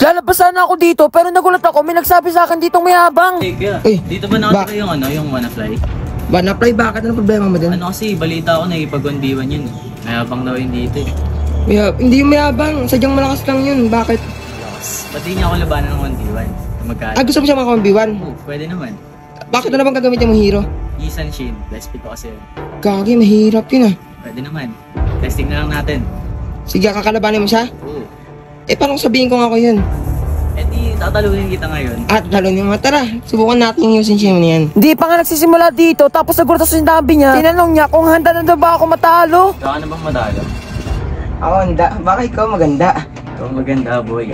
Lalabas sana ako dito, pero nagulat ako, may nagsabi sa akin ditong mayabang. Kaya, Eh, dito ba nakatira yung Wanafly? Banafly, bakit? Ano problema mo dun? Ano kasi, balita ko na ipag 1v1 yun eh. Mayabang daw yun dito eh. Hindi yung mayabang, sadyang malakas lang yun. Bakit? Ba't di niya ako labanan ng 1v1? Magkano? Gusto mo siya mga B1? Oo, pwede naman. Bakit na naman gagamitin mo hero? Isan Shin, best pick ko kasi yun. Gagi, mahirap yun ah. Pwede naman. Testing na lang natin. Sige, kakalabanin mo siya? Oo. Paano sabihin ko nga ako yun? Eh di, tatalunin kita ngayon. At lalo niyo mga, tara, subukan natin yung using siya yan. Hindi pa nga nagsisimula dito, tapos nagulat ako sa sinabi niya. Tinanong niya kung handa na daw ba ako matalo. Baka na bang madalo? Ako, handa. Baka ikaw maganda. Ikaw maganda, boy.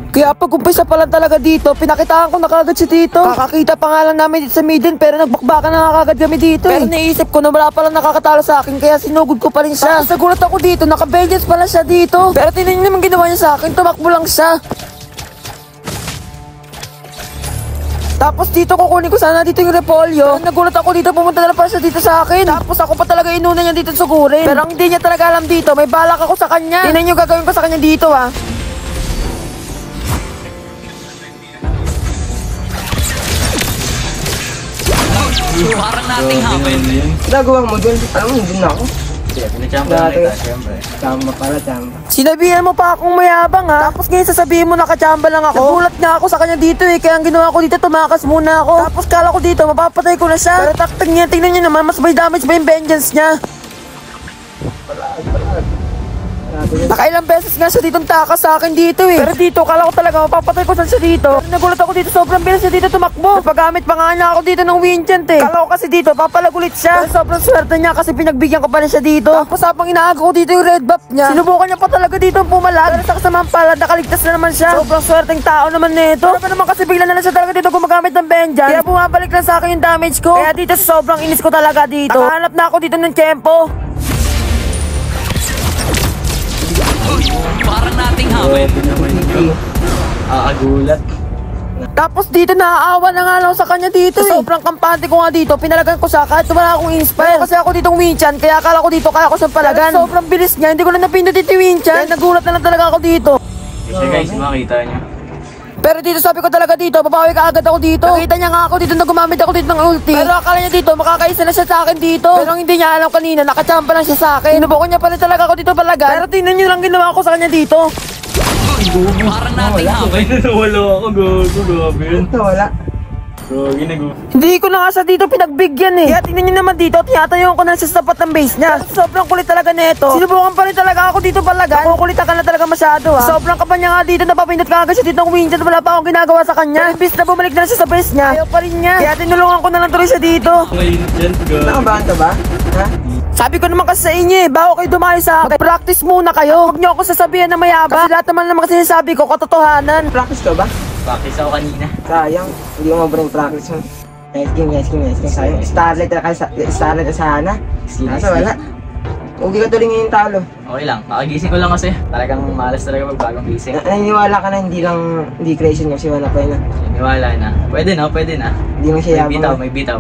Kaya pag umpisa pa lang talaga dito, pinakitaan ko na kagad si Tito. Kakakita pa nga lang namin dito sa Miden, pero nagbakbakan na nga kagad kami dito. Pero naisip ko na wala pa lang nakakatalo sa akin, kaya sinugod ko pa rin siya. Tapos nagulat ako dito, naka-vengeance pala siya dito. Pero tinan niyo naman ginawa niya sa akin, tumakbo lang siya. Tapos dito kukunin ko sana dito yung repolyo. Nagulat ako dito, pumunta na pa siya dito sa akin. Tapos ako pa talaga inuna niya dito sugurin. Pero ang hindi niya talaga alam dito, may balak ako sa kanya. Tingnan niyo gagawin ko sa kanya dito ha. Parang nating hapon. Nagawa mo dun, parang hindi na ako. Pinachamba na kita, syempre. Tama pala, tama. Sinabihan mo pa akong mayabang ha. Tapos ngayon sasabihin mo nakachamba lang ako. Nagulat nga ako sa kanya dito eh. Kaya ang ginawa ko dito, tumakas muna ako. Tapos kala ko dito, mapapatay ko na siya. Pero takting niya, tingnan niyo naman, mas may damage ba yung vengeance niya. Nakailang beses nga siya ditong takas sa akin dito eh. Pero dito, kala ko talaga mapapatay ko saan siya dito. Pero nagulat ako dito, sobrang bilis niya dito tumakbo. Napagamit pa nga niya ako dito ng Winchant eh. Kala ko kasi dito, papalagulit siya. Pero sobrang swerte niya kasi pinagbigyan ko pa rin siya dito. Tapos habang inaaga ko dito yung red buff niya, sinubukan niya pa talaga dito ang pumalag. Pero sa kasamang palad, nakaligtas na naman siya. Sobrang swerteng tao naman nito. Pero naman kasi bigla na lang siya talaga dito gumagamit ng vengeance. Kaya bumabalik lang sa akin yung damage ko. Kaya dito sobrang inis ko talaga dito. Nakahanap na ako dito ng tempo. Parang nating hapon. Gulat. Tapos dito naaawa na nga lang sa kanya dito eh. Sobrang kampante ko nga dito, pinalagan ko siya kahit wala akong inspire. Kasi ako ditong Winchan, kaya akala ko dito kaya ko siyang palagan. Pero sobrang bilis niya, hindi ko na napindot dito yung Winchan. Kaya nagulat na lang talaga ako dito. Kasi guys, makita niyo. Pero dito sabi ko talaga dito, babawi ka agad ako dito. Nakita niya nga ako dito na gumamit ako dito ng ulti. Pero akala niya dito, makakaisa na siya sa akin dito. Pero ang hindi niya alam kanina, nakachamba lang siya sa akin. Sinubukan niya pa rin talaga ako dito palagan. Pero tingnan niyo lang ginawa ko sa kanya dito. Parang nating hapon. Nawala ako, gabi yun. Wala. Hindi ko na nga siya dito pinagbigyan eh. Kaya tingnan niyo naman dito, tinatayo ko na siya sa tapat ng base niya. Sobrang kulit talaga nito. Sinubukan pa rin talaga ako dito palagan. Kukulitan ka na talaga masyado ha. Sobrang kaba niya nga dito, napapindot ka agad siya dito ng Winchat. Wala pa akong ginagawa sa kanya. Imbis na bumalik na siya sa base niya, ayaw pa rin niya. Kaya tinulungan ko na lang tuloy siya dito. Mainit yan, Nakabahan ka ba? Ha? Sabi ko naman kasi sa inyo eh, bago kayo dumayo sa akin, practice muna kayo. Huwag niyo ako sasabihan na mayabang. Kasi lahat naman kasi sinasabi ko, katotohanan. Practice ka ba? Practice ako kanina. Sayang, hindi mo mabrang practice mo. Nice game. Sayang. Starlight na sana. Nasa wala. Huwag ka tuloy ngayon talo. Okay lang, makagising ko lang kasi. Talagang malas talaga magbagong gising. Naniniwala ka na hindi creation kasi wala pa yun. Niwala na. Pwede na. Hindi mo siya May yabang. bitaw.